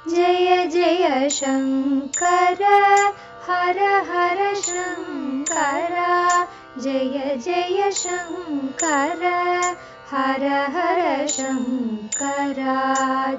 जय जय शङ्कर हर हर शङ्कर जय जय शङ्कर हर हर शङ्कर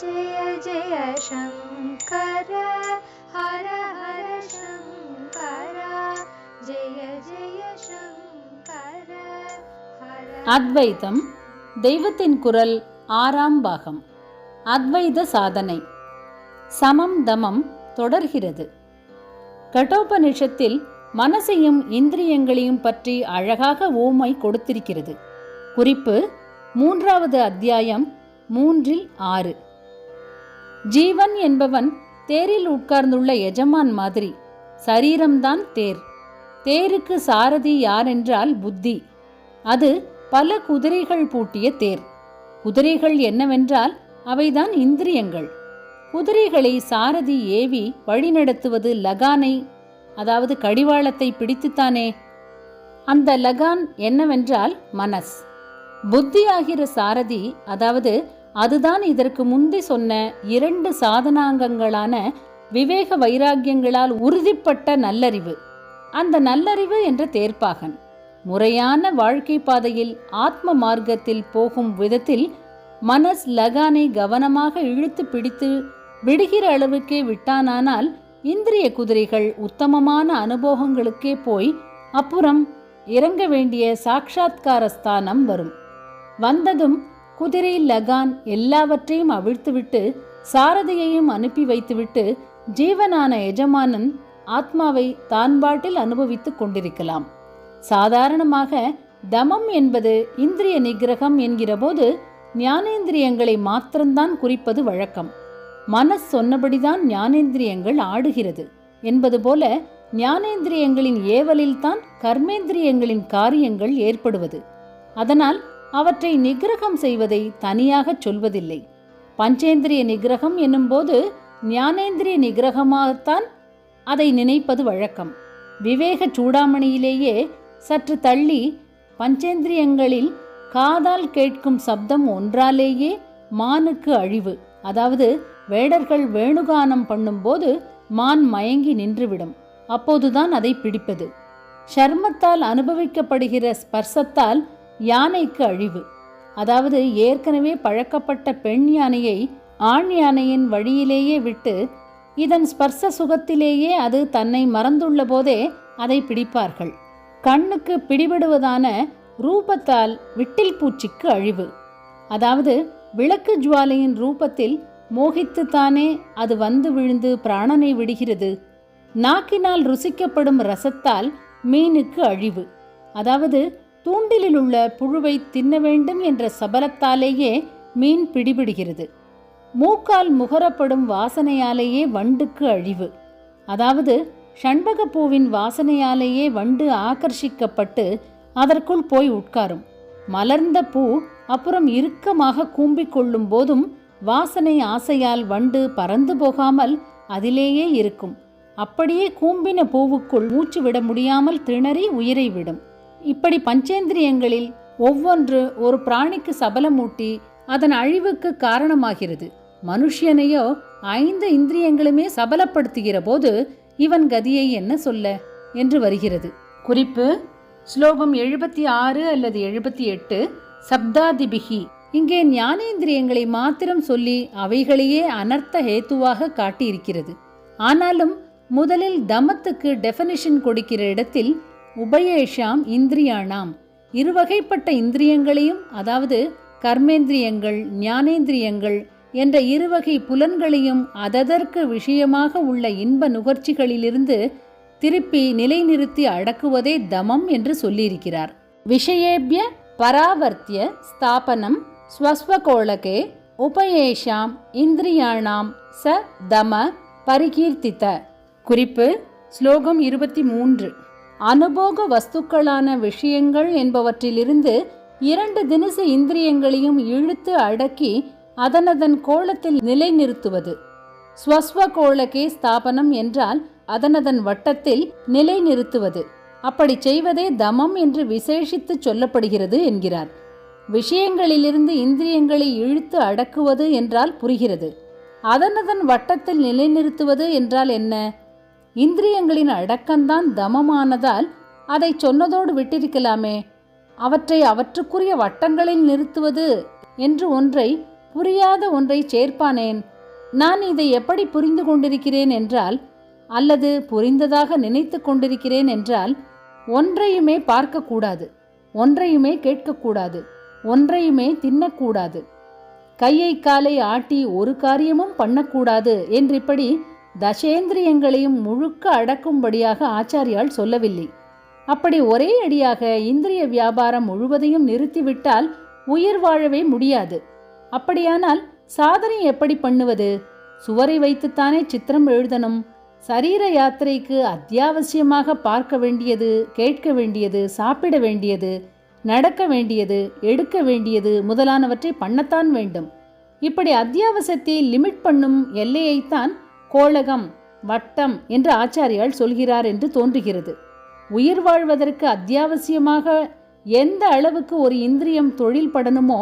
जय जय शङ्कर हर हर शङ्कर जय जय शङ्कर அத்வைதம் தெய்வத்தின் குரல் 6ஆம் பாகம். அத்வைத சாதனை. சமம் தமம் தொடர்கிறது. கட்டோபனிஷத்தில் மனசையும் இந்திரியங்களையும் பற்றி அழகாக ஓமை கொடுத்திருக்கிறது. குறிப்பு 3வது அத்தியாயம் 3-6. ஜீவன் என்பவன் தேரில் உட்கார்ந்துள்ள எஜமான் மாதிரி. சரீரம்தான் தேர். தேருக்கு சாரதி யாரென்றால் புத்தி. அது பல குதிரைகள் பூட்டிய தேர். குதிரைகள் என்னவென்றால் அவைதான் இந்திரியங்கள். குதிரைகளை சாரதி ஏவி வழிநடத்துவது லகானை, அதாவது கடிவாளத்தை பிடித்துத்தானே. அந்த லகான் என்னவென்றால் மனஸ். புத்தியாகிற சாரதி, அதாவது அதுதான் இதற்கு முந்தி சொன்ன 2 சாதனாங்கங்களான விவேக வைராக்கியங்களால் உறுதிப்பட்ட நல்லறிவு. அந்த நல்லறிவு என்ற தேர்ப்பாகன் முறையான வாழ்க்கை பாதையில் ஆத்ம மார்க்கத்தில் போகும் விதத்தில் மனஸ் லகானை கவனமாக இழுத்து பிடித்து விடுகிற அளவுக்கே விட்டானால் இந்திரிய குதிரைகள் உத்தமமான அனுபவங்களுக்கே போய் அப்புறம் இறங்க வேண்டிய சாட்சாத்கார ஸ்தானம் வரும். வந்ததும் குதிரை லகான் எல்லாவற்றையும் அவிழ்த்துவிட்டு சாரதியையும் அனுப்பி வைத்துவிட்டு ஜீவனான எஜமானன் ஆத்மாவை தான் பாட்டில் அனுபவித்துக் கொண்டிருக்கலாம். சாதாரணமாக தமம் என்பது இந்திரிய நிகிரகம் என்கிற போது ஞானேந்திரியங்களை மாத்திரம்தான் குறிப்பது வழக்கம். மனஸ் சொன்னபடிதான் ஞானேந்திரியங்கள் ஆடுகிறது என்பது போல ஞானேந்திரியங்களின் ஏவலில்தான் கர்மேந்திரியங்களின் காரியங்கள் ஏற்படுவது. அதனால் அவற்றை நிகிரகம் செய்வதை தனியாக சொல்வதில்லை. பஞ்சேந்திரிய நிகிரகம் என்னும்போது ஞானேந்திரிய நிகிரகமாகத்தான் அதை நினைப்பது வழக்கம். விவேக சூடாமணியிலேயே சற்று தள்ளி பஞ்சேந்திரியங்களில் காதால் கேட்கும் சப்தம் ஒன்றாலேயே மானுக்கு அழிவு, அதாவது வேடர்கள் வேணுகானம் பண்ணும்போது மான் மயங்கி நின்றுவிடும். அப்போதுதான் அதை பிடிப்பது. சர்மத்தால் அனுபவிக்கப்படுகிற ஸ்பர்சத்தால் யானைக்கு அழிவு, அதாவது ஏற்கனவே பழக்கப்பட்ட பெண் யானையை ஆண் யானையின் வழியிலேயே விட்டு இதன் ஸ்பர்ச சுகத்திலேயே அது தன்னை மறந்துள்ள போதே அதை பிடிப்பார்கள். கண்ணுக்கு பிடிபடுவதான ரூபத்தால் விட்டில் பூச்சிக்கு அழிவு, அதாவது விளக்கு ஜுவாலையின் ரூபத்தில் மோகித்துத்தானே அது வந்து விழுந்து பிராணனை விடுகிறது. நாக்கினால் ருசிக்கப்படும் ரசத்தால் மீனுக்கு அழிவு, அதாவது தூண்டிலில் உள்ள புழுவை தின்ன வேண்டும் என்ற சபலத்தாலேயே மீன் பிடிபடுகிறது. மூக்கால் முகரப்படும் வாசனையாலேயே வண்டுக்கு அழிவு, அதாவது ஷண்பகப்பூவின் வாசனையாலேயே வண்டு ஆகர்ஷிக்கப்பட்டு அதற்குள் போய் உட்காரும். மலர்ந்த பூ அப்புறம் இறுக்கமாக கூம்பிக் கொள்ளும் போதும் வாசனை ஆசையால் வண்டு பறந்து போகாமல் அதிலேயே இருக்கும். அப்படியே கூம்பின பூவுக்குள் மூச்சு விட முடியாமல் திணறி உயிரை விடும். இப்படி பஞ்சேந்திரியங்களில் ஒவ்வொன்று ஒரு பிராணிக்கு சபலமூட்டி அதன் அழிவுக்கு காரணமாகிறது. மனுஷனையோ 5 இந்திரியங்களுமே சபலப்படுத்துகிற போது இவன் கதியை என்ன சொல்ல என்று வருகிறது. குறிப்பு ஸ்லோகம் 76 அல்லது 78. சப்தாதிபிகி. இங்கே ஞானேந்திரியங்களை மாத்திரம் சொல்லி அவைகளையே அனர்த்த ஹேத்துவாக காட்டியிருக்கிறது. ஆனாலும் முதலில் தமத்துக்கு டெஃபனிஷன் கொடுக்கிற இடத்தில் உபயேஷாம் இந்திரியாணாம், இருவகைப்பட்ட இந்திரியங்களையும், அதாவது கர்மேந்திரியங்கள் ஞானேந்திரியங்கள் என்ற இருவகை புலன்களையும் அததற்கு விஷயமாக உள்ள இன்ப நுகர்ச்சிகளிலிருந்து திருப்பி நிலைநிறுத்தி அடக்குவதே தமம் என்று சொல்லியிருக்கிறார். விஷயேபிய பராவர்த்திய ஸ்தாபனம் ஸ்வஸ்வகோளகே உபயேஷாம் இந்திரியாணாம் ச தம பரிகீர்த்தித. குறிப்பு ஸ்லோகம் 23. அனுபோக வஸ்துக்களான விஷயங்கள் என்பவற்றிலிருந்து 2 தினசு இந்திரியங்களையும் இழுத்து அடக்கி அதனதன் கோளத்தில் நிலைநிறுத்துவது. ஸ்வஸ்வகோளகே ஸ்தாபனம் என்றால் அதனதன் வட்டத்தில் நிலைநிறுத்துவது. அப்படி செய்வதே தமம் என்று விசேஷித்து சொல்லப்படுகிறது என்கிறார். விஷயங்களிலிருந்து இந்திரியங்களை இழுத்து அடக்குவது என்றால் புரிகிறது. அதனதன் வட்டத்தில் நிலைநிறுத்துவது என்றால் என்ன? இந்திரியங்களின் அடக்கம்தான் தமமானதால் அதை சொன்னதோடு விட்டிருக்கலாமே. அவற்றை அவற்றுக்குரிய வட்டங்களில் நிறுத்துவது என்று ஒன்றை, புரியாத ஒன்றை சேர்ப்பானேன்? நான் இதை எப்படி புரிந்து கொண்டிருக்கிறேன் என்றால், அல்லது புரிந்ததாக நினைத்து கொண்டிருக்கிறேன் என்றால், ஒன்றையுமே பார்க்கக்கூடாது, ஒன்றையுமே கேட்கக்கூடாது, ஒன்றையுமே தின்னக்கூடாது, கையை காலை ஆட்டி ஒரு காரியமும் பண்ணக்கூடாது என்றிப்படி தசேந்திரியங்களையும் முழுக்க அடக்கும்படியாக ஆச்சாரியால் சொல்லவில்லை. அப்படி ஒரே அடியாக இந்திரிய வியாபாரம் முழுவதையும் நிறுத்திவிட்டால் உயிர் வாழவே முடியாது. அப்படியானால் சாதனை எப்படி பண்ணுவது? சுவரை வைத்துத்தானே சித்திரம் எழுதணும். சரீர யாத்திரைக்கு அத்தியாவசியமாக பார்க்க வேண்டியது, கேட்க வேண்டியது, சாப்பிட வேண்டியது, நடக்க வேண்டியது, எடுக்க வேண்டியது முதலானவற்றை பண்ணத்தான் வேண்டும். இப்படி அத்தியாவசியத்தை லிமிட் பண்ணும் எல்லையைத்தான் கோளகம், வட்டம் என்று ஆச்சாரியால் சொல்கிறார் என்று தோன்றுகிறது. உயிர் வாழ்வதற்கு அத்தியாவசியமாக எந்த அளவுக்கு ஒரு இந்திரியம் தொழில் படணுமோ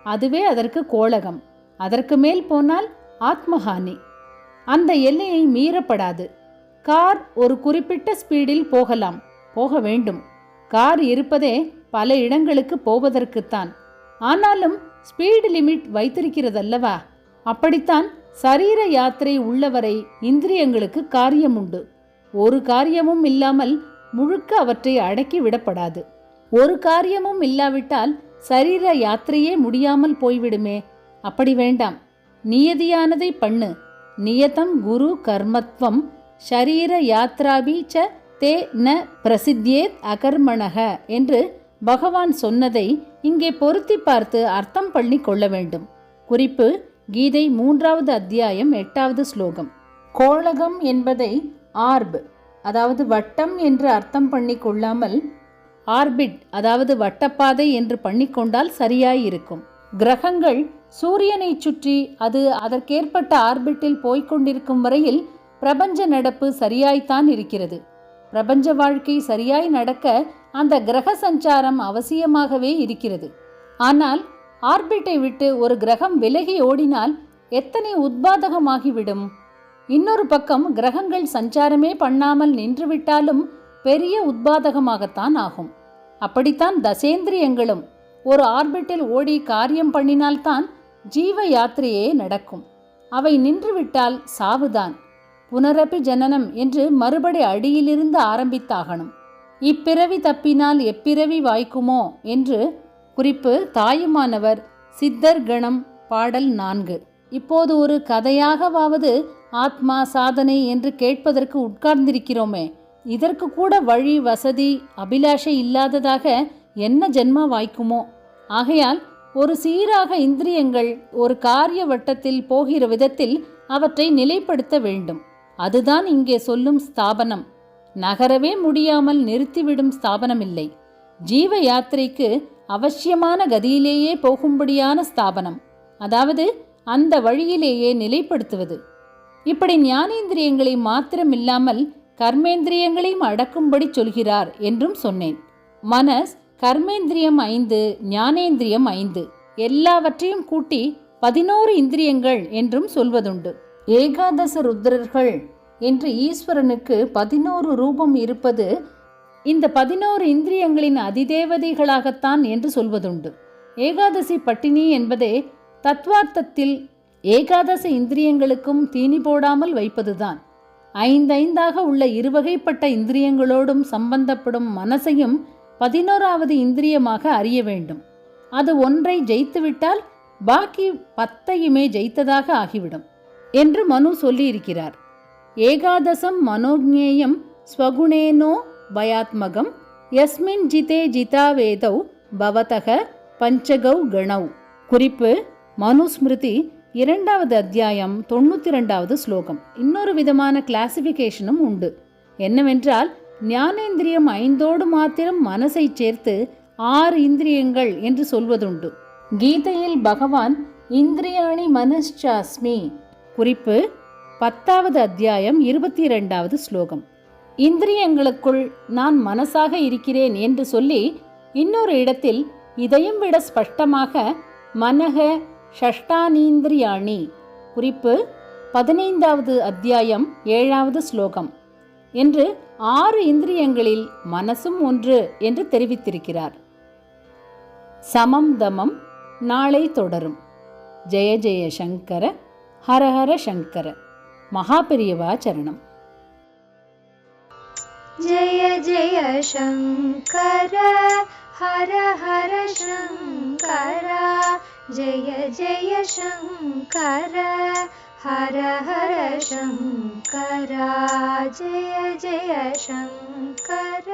அதுவே அதற்கு கோளகம். அதற்கு மேல் போனால் ஆத்மஹானி. அந்த எல்லையை மீறப்படாது. கார் ஒரு குறிப்பிட்ட ஸ்பீடில் போகலாம், போக வேண்டும். கார் இருப்பதே பல இடங்களுக்கு போவதற்குத்தான். ஆனாலும் ஸ்பீடு லிமிட் வைத்திருக்கிறதல்லவா? அப்படித்தான் சரீர யாத்திரை உள்ளவரை இந்திரியங்களுக்கு காரியம் உண்டு. ஒரு காரியமும் இல்லாமல் முழுக்க அவற்றை அடக்கி விடப்படாது. ஒரு காரியமும் இல்லாவிட்டால் சரீர யாத்திரையே முடியாமல் போய்விடுமே. அப்படி வேண்டாம். நியதியானதை பண்ணு. நியதம் குரு கர்மத்வம் ஷரீர யாத்ராபி ச தே ந பிரசித்தியேத் அகர்மணக என்று பகவான் சொன்னதை இங்கே பொருத்தி பார்த்து அர்த்தம் பண்ணி கொள்ள வேண்டும். குறிப்பு: கீதை 3வது அத்தியாயம் 8வது ஸ்லோகம். கோளகம் என்பதை ஆர்ப், அதாவது வட்டம் என்று அர்த்தம் பண்ணி கொள்ளாமல் ஆர்பிட், அதாவது வட்டப்பாதை என்று பண்ணிக்கொண்டால் சரியாயிருக்கும். கிரகங்கள் சூரியனை சுற்றி அது அதற்கேற்பட்ட ஆர்பிட்டில் போய்கொண்டிருக்கும் வரையில் பிரபஞ்ச நடப்பு சரியாய்த்தான் இருக்கிறது. பிரபஞ்ச வாழ்க்கை சரியாய் நடக்க அந்த கிரக சஞ்சாரம் அவசியமாகவே இருக்கிறது. ஆனால் ஆர்பிட்டை விட்டு ஒரு கிரகம் விலகி ஓடினால் எத்தனை உத்பாதகமாகிவிடும். இன்னொரு பக்கம் கிரகங்கள் சஞ்சாரமே பண்ணாமல் நின்றுவிட்டாலும் பெரிய உத்பாதகமாகத்தான் ஆகும். அப்படித்தான் தசேந்திரியங்களும் ஒரு ஆர்பிட்டில் ஓடி காரியம் பண்ணினால்தான் ஜீவ யாத்திரையே நடக்கும். அவை நின்றுவிட்டால் சாவுதான். புனரப்பி ஜனனம் என்று மறுபடி அடியிலிருந்து ஆரம்பித்தாகணும். இப்பிறவி தப்பினால் எப்பிறவி வாய்க்குமோ என்று. குறிப்பு: தாயுமானவர் சித்தர் கணம் பாடல் 4. இப்போது ஒரு கதையாகவாவது ஆத்மா சாதனை என்று கேட்பதற்கு உட்கார்ந்திருக்கிறோமே, இதற்கு கூட வழி வசதி அபிலாஷை இல்லாததாக என்ன ஜென்மா வாய்க்குமோ. ஆகையால் ஒரு சீராக இந்திரியங்கள் ஒரு காரிய வட்டத்தில் போகிற விதத்தில் அவற்றை நிலைப்படுத்த வேண்டும். அதுதான் இங்கே சொல்லும் ஸ்தாபனம். நகரவே முடியாமல் நிறுத்திவிடும் ஸ்தாபனம் இல்லை. ஜீவ யாத்திரைக்கு அவசியமான கதியிலேயே போகும்படியான ஸ்தாபனம், அதாவது அந்த வழியிலேயே நிலைப்படுத்துவது. இப்படி ஞானேந்திரியங்களை மாத்திரமில்லாமல் கர்மேந்திரியங்களையும் அடக்கும்படி சொல்கிறார் என்றும் சொன்னேன். மனஸ் கர்மேந்திரியம் 5, ஞானேந்திரியம் 5, எல்லாவற்றையும் கூட்டி 11 இந்திரியங்கள் என்றும் சொல்வதுண்டு. ஏகாதச ருத்ரர்கள் என்று ஈஸ்வரனுக்கு 11 ரூபம் இருப்பது இந்த 11 இந்திரியங்களின் அதிதேவதைகளாகத்தான் என்று சொல்வதுண்டு. ஏகாதசி பட்டினி என்பதே தத்துவார்த்தத்தில் ஏகாதச இந்திரியங்களுக்கும் தீனி போடாமல் வைப்பதுதான். 5 உள்ள இருவகைப்பட்ட இந்திரியங்களோடும் சம்பந்தப்படும் மனசையும் 11வது இந்திரியமாக அறிய வேண்டும். அது ஒன்றை ஜெயித்துவிட்டால் பாக்கி 10ஐயுமே ஜெயித்ததாக ஆகிவிடும் என்று மனு சொல்லியிருக்கிறார். ஏகாதசம் மனோஜ்ஞேயம் ஸ்வகுணேனோ பயாத்மகம் யஸ்மின் ஜிதே ஜிதாவேதௌ பவதக பஞ்சகௌ கணௌ. குறிப்பு: மனுஸ்மிருதி 2வது அத்தியாயம் 92வது ஸ்லோகம். இன்னொரு விதமான கிளாசிபிகேஷனும் உண்டு. என்னவென்றால், ஞானேந்திரியம் 5ஓடு மாத்திரம் மனசை சேர்த்து 6 இந்திரியங்கள் என்று சொல்வதுண்டு. கீதையில் பகவான் இந்திரியாணி மனச்சாஸ்மி. குறிப்பு: 10வது அத்தியாயம் 22வது ஸ்லோகம். இந்திரியங்களுக்குள் நான் மனசாக இருக்கிறேன் என்று சொல்லி இன்னொரு இடத்தில் இதையும் விட ஸ்பஷ்டமாக மனக ஷஷ்டானீந்திரியாணி. குறிப்பு: 15வது அத்தியாயம் 7வது ஸ்லோகம் என்று 6 இந்திரியங்களில் மனசும் ஒன்று என்று தெரிவித்திருக்கிறார். சமம் தமம் நாளை தொடரும். ஜெய ஜெய சங்கர, ஹரஹர சங்கர. மகாபெரியவா சரணம். जय जय शङ्कर हर हर शङ्कर जय जय शङ्कर हर हर शङ्कर जय जय शङ्कर.